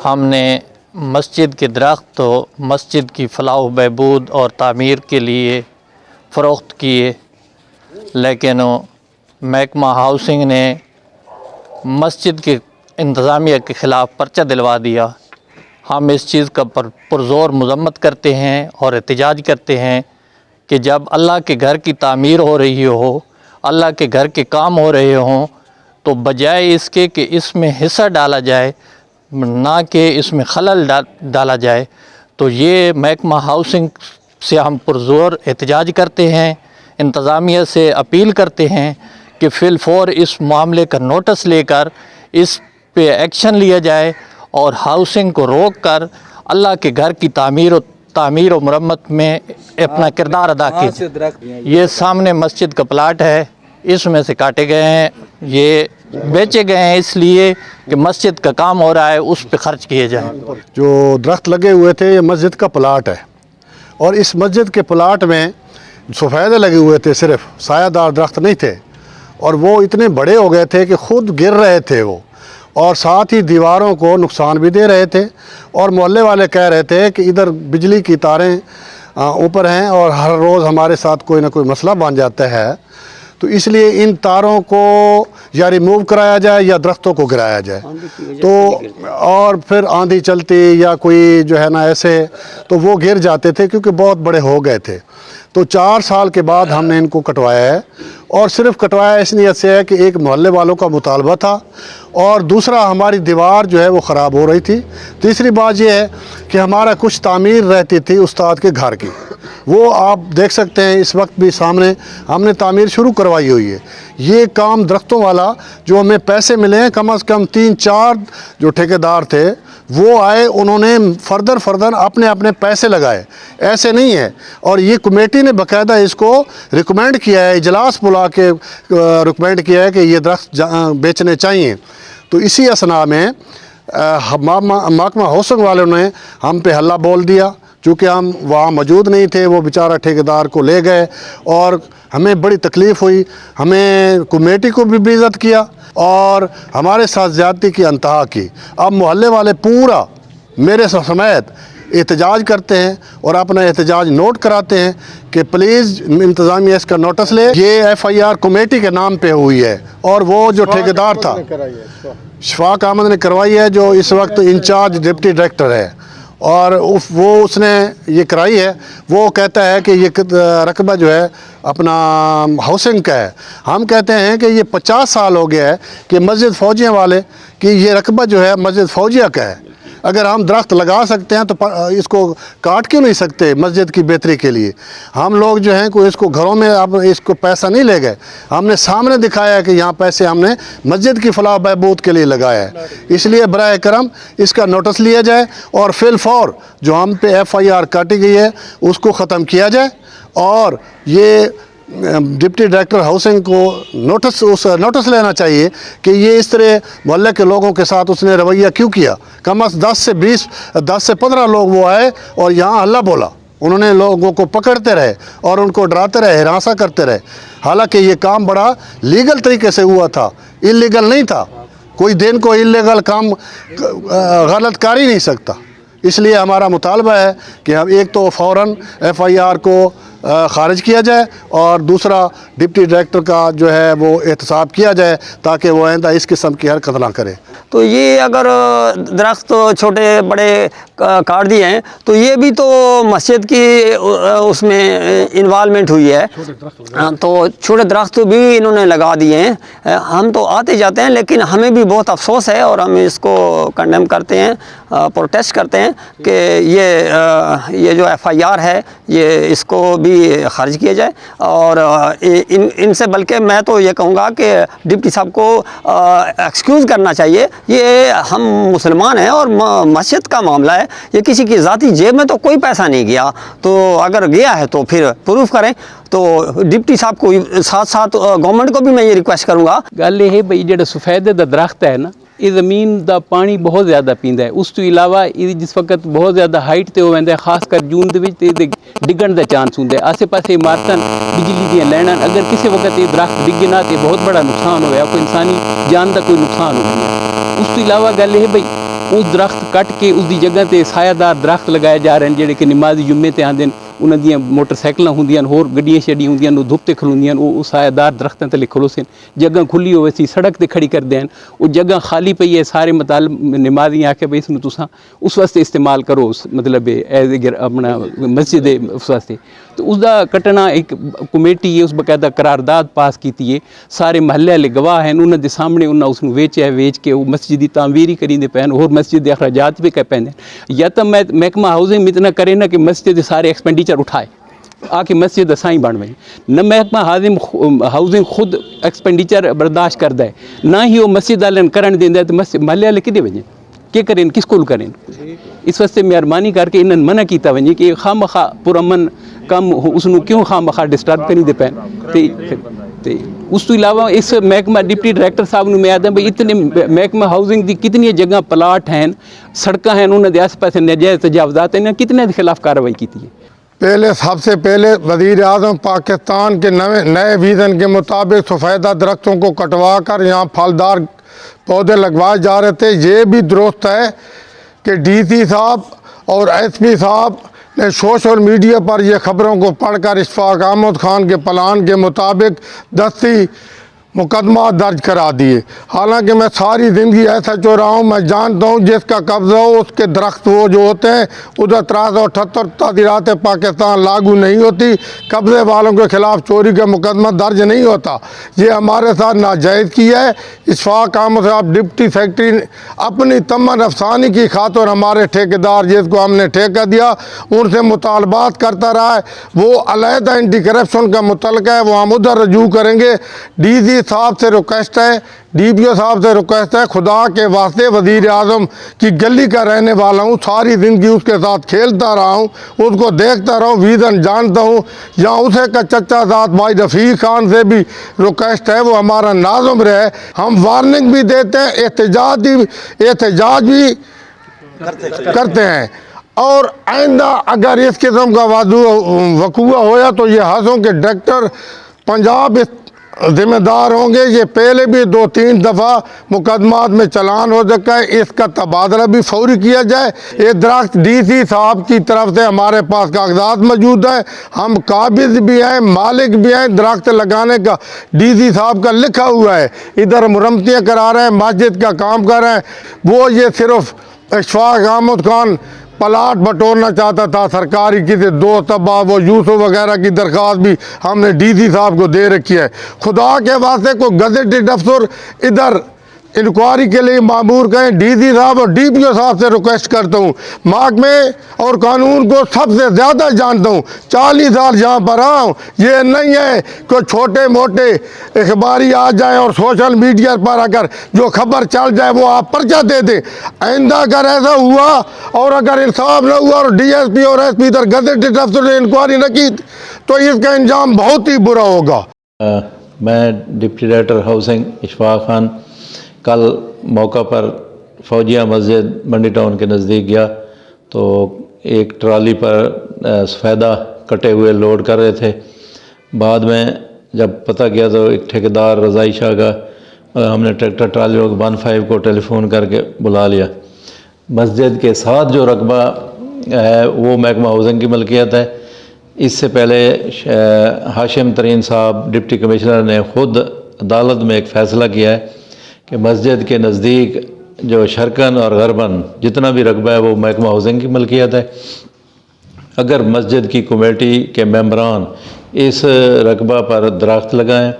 ہم نے مسجد کے درخت تو مسجد کی فلاح و بہبود اور تعمیر کے لیے فروخت کیے، لیکن محکمہ ہاؤسنگ نے مسجد کے انتظامیہ کے خلاف پرچہ دلوا دیا۔ ہم اس چیز کا پرزور مذمت کرتے ہیں اور احتجاج کرتے ہیں کہ جب اللہ کے گھر کی تعمیر ہو رہی ہو، اللہ کے گھر کے کام ہو رہے ہوں، تو بجائے اس کے کہ اس میں حصہ ڈالا جائے، نہ کہ اس میں خلل ڈالا جائے، تو یہ محکمہ ہاؤسنگ سے ہم پرزور احتجاج کرتے ہیں، انتظامیہ سے اپیل کرتے ہیں کہ فی الفور اس معاملے کا نوٹس لے کر اس پہ ایکشن لیا جائے اور ہاؤسنگ کو روک کر اللہ کے گھر کی تعمیر و مرمت میں اپنا کردار ادا کیجیے۔ یہ سامنے مسجد کا پلاٹ ہے، اس میں سے کاٹے گئے ہیں، یہ بیچے گئے ہیں اس لیے کہ مسجد کا کام ہو رہا ہے، اس پہ خرچ کیے جائیں۔ جو درخت لگے ہوئے تھے یہ مسجد کا پلاٹ ہے، اور اس مسجد کے پلاٹ میں سفیدے لگے ہوئے تھے، صرف سایہ دار درخت نہیں تھے، اور وہ اتنے بڑے ہو گئے تھے کہ خود گر رہے تھے وہ، اور ساتھ ہی دیواروں کو نقصان بھی دے رہے تھے، اور محلے والے کہہ رہے تھے کہ ادھر بجلی کی تاریں اوپر ہیں اور ہر روز ہمارے ساتھ کوئی نہ کوئی مسئلہ بن جاتا ہے، تو اس لیے ان تاروں کو یا ریموو کرایا جائے یا درختوں کو گرایا جائے، تو اور پھر آندھی چلتی یا کوئی جو ہے نا ایسے تو وہ گر جاتے تھے کیونکہ بہت بڑے ہو گئے تھے۔ تو 4 سال کے بعد ہم نے ان کو کٹوایا ہے، اور صرف کٹوایا اس نیت سے ہے کہ ایک محلے والوں کا مطالبہ تھا، اور دوسرا ہماری دیوار جو ہے وہ خراب ہو رہی تھی، تیسری بات یہ ہے کہ ہمارا کچھ تعمیر رہتی تھی استاد کے گھر کی، وہ آپ دیکھ سکتے ہیں اس وقت بھی سامنے ہم نے تعمیر شروع کروائی ہوئی ہے۔ یہ کام درختوں والا جو ہمیں پیسے ملے ہیں، کم از کم 3-4 جو ٹھیکیدار تھے وہ آئے، انہوں نے فردر اپنے پیسے لگائے، ایسے نہیں ہے، اور یہ کمیٹی نے باقاعدہ اس کو ریکمینڈ کیا ہے، اجلاس بلا کے ریکمینڈ کیا ہے کہ یہ درخت بیچنے چاہیے۔ تو اسی اثناء میں محکمہ ہاؤسنگ والوں نے ہم پہ حلہ بول دیا، چونکہ ہم وہاں موجود نہیں تھے، وہ بیچارہ ٹھیکیدار کو لے گئے، اور ہمیں بڑی تکلیف ہوئی، ہمیں کمیٹی کو بھی بے عزت کیا اور ہمارے ساتھ زیادتی کی انتہا کی۔ اب محلے والے پورا میرے سمیت احتجاج کرتے ہیں اور اپنا احتجاج نوٹ کراتے ہیں کہ پلیز انتظامیہ اس کا نوٹس لے۔ یہ FIR کمیٹی کے نام پہ ہوئی ہے، اور وہ جو ٹھیکیدار تھا شفاق احمد نے کروائی ہے، جو اس وقت انچارج ڈپٹی ڈائریکٹر ہے، اور وہ اس نے یہ کرائی ہے۔ وہ کہتا ہے کہ یہ رقبہ جو ہے اپنا ہاؤسنگ کا ہے، ہم کہتے ہیں کہ یہ 50 سال ہو گیا ہے کہ مسجد فوجیہ والے کہ یہ رقبہ جو ہے مسجد فوجیہ کا ہے۔ اگر ہم درخت لگا سکتے ہیں تو اس کو کاٹ کیوں نہیں سکتے مسجد کی بہتری کے لیے؟ ہم لوگ جو ہیں کوئی اس کو گھروں میں اب اس کو پیسہ نہیں لے گئے، ہم نے سامنے دکھایا کہ یہاں پیسے ہم نے مسجد کی فلاح بہبود کے لیے لگایا ہے۔ اس لیے برائے کرم اس کا نوٹس لیا جائے، اور فی الفور جو ہم پہ FIR کاٹی گئی ہے اس کو ختم کیا جائے، اور یہ ڈپٹی ڈائریکٹر ہاؤسنگ کو نوٹس لینا چاہیے کہ یہ اس طرح محلے کے لوگوں کے ساتھ اس نے رویہ کیوں کیا۔ کم از 10 سے 15 لوگ وہ آئے اور یہاں ہلہ بولا، انہوں نے لوگوں کو پکڑتے رہے اور ان کو ڈراتے رہے، ہراساں کرتے رہے، حالانکہ یہ کام بڑا لیگل طریقے سے ہوا تھا، انلیگل نہیں تھا۔ کوئی دین کو انلیگل کام غلط کر ہی نہیں سکتا۔ اس لیے ہمارا مطالبہ ہے کہ ہم ایک تو فوراً FIR کو خارج کیا جائے، اور دوسرا ڈپٹی ڈائریکٹر کا جو ہے وہ احتساب کیا جائے تاکہ وہ آئندہ اس قسم کی حرکت نہ کرے۔ تو یہ اگر درخت چھوٹے بڑے کاٹ دیے ہیں تو یہ بھی تو مسجد کی اس میں انوالومنٹ ہوئی ہے، تو چھوٹے درخت بھی انہوں نے لگا دیے ہیں۔ ہم تو آتے جاتے ہیں، لیکن ہمیں بھی بہت افسوس ہے اور ہم اس کو کنڈیم کرتے ہیں، پروٹیسٹ کرتے ہیں کہ یہ جو FIR ہے یہ اس کو بھی خارج کیا جائے، اور ان سے بلکہ میں تو یہ کہوں گا کہ ڈپٹی صاحب کو ایکسکیوز کرنا چاہیے۔ یہ ہم مسلمان ہیں اور مسجد کا معاملہ ہے، یہ کسی کی ذاتی جیب میں تو کوئی پیسہ نہیں گیا، تو اگر گیا ہے تو پھر پروف کریں۔ تو ڈپٹی صاحب کو ساتھ ساتھ گورنمنٹ کو بھی میں یہ ریکویسٹ کروں گا۔ گل یہ بھئی جڑا سفیدے دا درخت ہے نا، یہ زمین دا پانی بہت زیادہ پیندا ہے، اس تو علاوہ یہ جس وقت بہت زیادہ ہائٹ تے ہو ویندا ہے، خاص کر جون دے وچ تے ڈگن دا چانس ہوندا ہے۔ آسے پاسے عمارتاں بجلی دیاں لائناں، اگر کسی وقت یہ درخت ڈگے نہ تے بہت بڑا نقصان ہویا، کوئی انسانی جان دا کوئی نقصان ہو گیا۔ اس تو علاوہ گل یہ بھئی ਉਸ ਦਰਖਤ ਕੱਟ ਕੇ ਉਸ ਦੀ ਜਗ੍ਹਾ ਤੇ ਸਾਇਆਦਾਰ ਦਰਖਤ ਲਗਾਏ ਜਾ ਰਹੇ ਨੇ, ਜਿਹੜੇ ਕਿ ਨਮਾਜ਼ੀ ਜੁਮੇ ਤੇ ਆਉਂਦੇ ਨੇ, ਉਹਨਾਂ ਦੀਆਂ ਮੋਟਰਸਾਈਕਲਾਂ ਹੁੰਦੀਆਂ ਨੇ, ਹੋਰ ਗੱਡੀਆਂ ਛੱਡੀਆਂ ਹੁੰਦੀਆਂ ਨੇ, ਉਹ ਧੁੱਪ ਤੇ ਖਲੋਂਦੀਆਂ ਨੇ, ਉਹ ਸਾਇਆਦਾਰ ਦਰਖਤਾਂ ਤੇ ਖਲੋਸੇ ਨੇ। ਜਗ੍ਹਾ ਖੁੱਲੀ ਹੋਵੇ ਸੀ ਸੜਕ ਤੇ ਖੜੀ ਕਰਦੇ ਹਨ, ਉਹ ਜਗ੍ਹਾ ਖਾਲੀ ਪਈ ਹੈ, ਸਾਰੇ ਨਮਾਜ਼ੀ ਆ ਕੇ ਬਈ ਇਸ ਨੂੰ ਤੁਸੀਂ ਉਸ ਵਾਸਤੇ ਇਸਤੇਮਾਲ ਕਰੋ, ਮਤਲਬ ਐਜ਼ ਆਪਣਾ ਮਸਜਿਦ ਦੇ ਉਸ ਵਾਸਤੇ। تو اس دا کٹنا ایک کمیٹی ہے، اس باقاعدہ قرارداد پاس کیتی ہے، سارے محلے والے گواہ ہیں، انہوں دے سامنے انہوں اس ویچیا ہے، ویچ کے وہ مسجد دی تعمیر ہی کریندے پے اور مسجد دے اخراجات بھی کر پیندے۔ یا تو محکمہ ہاؤسنگ اتنا کرے نا کہ مسجد دے سارے ایکسپینڈیچر اٹھائے آ کے مسجد اسائیں بن وے، نہ محکمہ ہاؤسنگ خود ایکسپینڈیچر برداشت کردا ہے، نہ ہی وہ مسجد والے کرن دیندا ہے، تو مسجد محلے والے کدے وجے کیا کریں، کس کول کریں؟ اس واسطے مہربانی کر کے انہوں نے منع کیتا ونجے کہ خواہ مخواہ پرامن کم اس نو کیوں خواہ مخواہ ڈسٹرب کریں دے پین۔ تے اس تو علاوہ اس محکمہ ڈپٹی ڈائریکٹر صاحب نے میں آدھا بھائی اتنے محکمہ ہاؤسنگ دی کتنی جگہ پلاٹ ہیں، سڑکاں ہیں، انہوں نے آس پاس ناجائز تجاوزات ہیں، کتنے خلاف کارروائی کی ہے؟ پہلے سب سے پہلے وزیر اعظم پاکستان کے نئے ویژن کے مطابق سفیدہ درختوں کو کٹوا کر یہاں پھلدار پودے لگوائے جا رہے تھے۔ یہ بھی درست ہے کہ ڈی سی صاحب اور ایس پی صاحب نے سوشل میڈیا پر یہ خبروں کو پڑھ کر اشفاق احمد خان کے پلان کے مطابق دستی مقدمات درج کرا دیے۔ حالانکہ میں ساری زندگی ایسا چو رہا ہوں، میں جانتا ہوں جس کا قبضہ ہو اس کے درخت وہ جو ہوتے ہیں ادھر 378 تعزیرات پاکستان لاگو نہیں ہوتی، قبضے والوں کے خلاف چوری کا مقدمہ درج نہیں ہوتا۔ یہ ہمارے ساتھ ناجائز کیا ہے۔ اشفاق احمد صاحب ڈپٹی سیکرٹری نے اپنی تمن افسانی کی خاطر ہمارے ٹھیکیدار جس کو ہم نے ٹھیکہ دیا ان سے مطالبات کرتا رہا ہے، وہ علیحدہ اینٹی کرپشن کا متعلقہ ہے، وہ ہم ادھر رجوع کریں گے۔ ڈی سی صاحب سے ریکویسٹ ہے، ڈی پی او صاحب سے ریکویسٹ ہے، خدا کے واسطے وزیر اعظم کی گلی کا رہنے والا ہوں، ساری زندگی اس کے ساتھ کھیلتا رہا ہوں، اس کو دیکھتا رہا ہوں، ویژن جانتا ہوں۔ یہاں اسے کا چچا ذات بھائی رفیق خان سے بھی ریکویسٹ ہے، وہ ہمارا ناظم رہے۔ ہم وارننگ بھی دیتے ہیں، احتجاج بھی کرتے ہیں، اور آئندہ اگر اس قسم کا وقوع ہویا تو یہ ہنسوں کے ڈائریکٹر پنجاب ذمہ دار ہوں گے۔ یہ پہلے بھی 2-3 دفعہ مقدمات میں چلان ہو چکا ہے، اس کا تبادلہ بھی فوری کیا جائے۔ یہ درخت ڈی سی صاحب کی طرف سے ہمارے پاس کاغذات موجود ہیں، ہم قابض بھی ہیں، مالک بھی ہیں، درخت لگانے کا ڈی سی صاحب کا لکھا ہوا ہے، ادھر مرمتیاں کرا رہے ہیں، مسجد کا کام کر رہے ہیں۔ وہ یہ صرف اشفاق احمد خان پلاٹ بٹورنا چاہتا تھا سرکاری کسی دوست ابا، وہ یوسف وغیرہ کی درخواست بھی ہم نے ڈی سی صاحب کو دے رکھی ہے۔ خدا کے واسطے کوئی گزٹڈ افسر ادھر انکوائری کے لیے معمور کریں۔ ڈی سی صاحب اور ڈی پی او صاحب سے ریکویسٹ کرتا ہوں، محکمے اور قانون کو سب سے زیادہ جانتا ہوں، 40 سال یہاں پر رہا ہوں۔ یہ نہیں ہے کہ چھوٹے موٹے اخباری آ جائیں اور سوشل میڈیا پر اگر جو خبر چل جائے وہ آپ پرچہ دے دیں۔ آئندہ اگر ایسا ہوا اور اگر انصاف نہ ہوا اور ڈی ایس پی اور ایس پی ادھر گزٹڈ افسر نے انکوائری نہ کی تو اس کا انجام بہت ہی برا ہوگا۔ میں deputy director housing Ashfaq Khan کل موقع پر فوجیہ مسجد منڈی ٹاؤن کے نزدیک گیا تو ایک ٹرالی پر سفیدہ کٹے ہوئے لوڈ کر رہے تھے۔ بعد میں جب پتہ کیا تو ایک ٹھیکیدار رضائی شاہ کا ہم نے ٹریکٹر ٹرالی 15 کو ٹیلی فون کر کے بلا لیا۔ مسجد کے ساتھ جو رقبہ ہے وہ محکمہ ہاؤسنگ کی ملکیت ہے۔ اس سے پہلے ہاشم ترین صاحب ڈپٹی کمشنر نے خود عدالت میں ایک فیصلہ کیا ہے کہ مسجد کے نزدیک جو شرقاً اور غرباً جتنا بھی رقبہ ہے وہ محکمہ ہاؤسنگ کی ملکیت ہے۔ اگر مسجد کی کمیٹی کے ممبران اس رقبہ پر درخت لگائیں،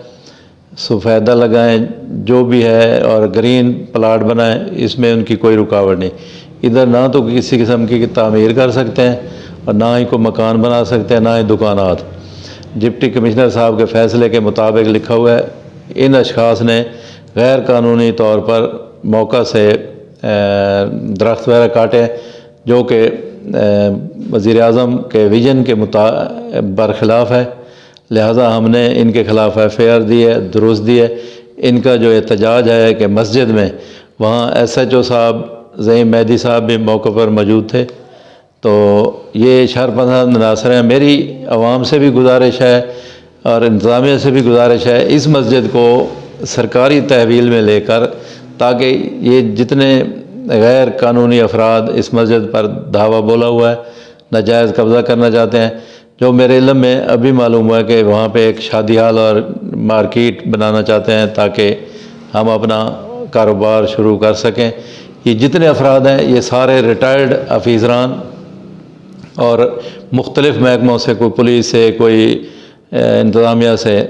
سفیدہ لگائیں، جو بھی ہے، اور گرین پلاٹ بنائیں، اس میں ان کی کوئی رکاوٹ نہیں۔ ادھر نہ تو کسی قسم کی تعمیر کر سکتے ہیں اور نہ ہی کوئی مکان بنا سکتے ہیں، نہ ہی دکانات۔ ڈپٹی کمشنر صاحب کے فیصلے کے مطابق لکھا ہوا ہے ان اشخاص نے غیر قانونی طور پر موقع سے درخت وغیرہ کاٹے جو کہ وزیر اعظم کے ویژن کے برخلاف ہے، لہذا ہم نے ان کے خلاف FIR دی ہے، درست دی ہے۔ ان کا جو احتجاج ہے کہ مسجد میں وہاں SHO صاحب زعیم مہدی صاحب بھی موقع پر موجود تھے، تو یہ شرپسند عناصر ہیں۔ میری عوام سے بھی گزارش ہے اور انتظامیہ سے بھی گزارش ہے اس مسجد کو سرکاری تحویل میں لے کر، تاکہ یہ جتنے غیر قانونی افراد اس مسجد پر دھاوا بولا ہوا ہے، ناجائز قبضہ کرنا چاہتے ہیں۔ جو میرے علم میں ابھی معلوم ہوا ہے کہ وہاں پہ ایک شادی ہال اور مارکیٹ بنانا چاہتے ہیں تاکہ ہم اپنا کاروبار شروع کر سکیں۔ یہ جتنے افراد ہیں یہ سارے ریٹائرڈ افیسران اور مختلف محکموں سے، کوئی پولیس سے، کوئی انتظامیہ سے۔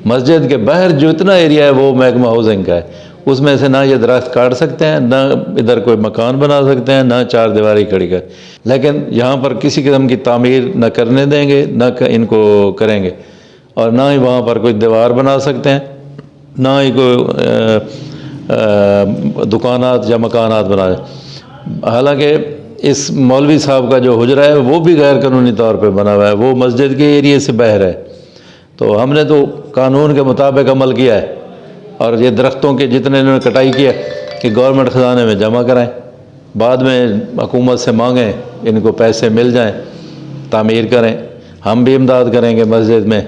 مسجد کے باہر جو اتنا ایریا ہے وہ محکمہ ہاؤسنگ کا ہے، اس میں سے نہ یہ درخت کاٹ سکتے ہیں، نہ ادھر کوئی مکان بنا سکتے ہیں، نہ چار دیواری کھڑی کر، لیکن یہاں پر کسی قسم کی تعمیر نہ کرنے دیں گے، نہ ان کو کریں گے، اور نہ ہی وہاں پر کوئی دیوار بنا سکتے ہیں، نہ ہی کوئی دکانات یا مکانات بنائے۔ حالانکہ اس مولوی صاحب کا جو حجرہ ہے وہ بھی غیر قانونی طور پہ بنا ہوا ہے، وہ مسجد کے ایریے سے باہر ہے۔ تو ہم نے تو قانون کے مطابق عمل کیا ہے، اور یہ درختوں کے جتنے انہوں نے کٹائی کیا کہ گورنمنٹ خزانے میں جمع کرائیں، بعد میں حکومت سے مانگیں، ان کو پیسے مل جائیں، تعمیر کریں، ہم بھی امداد کریں گے مسجد میں۔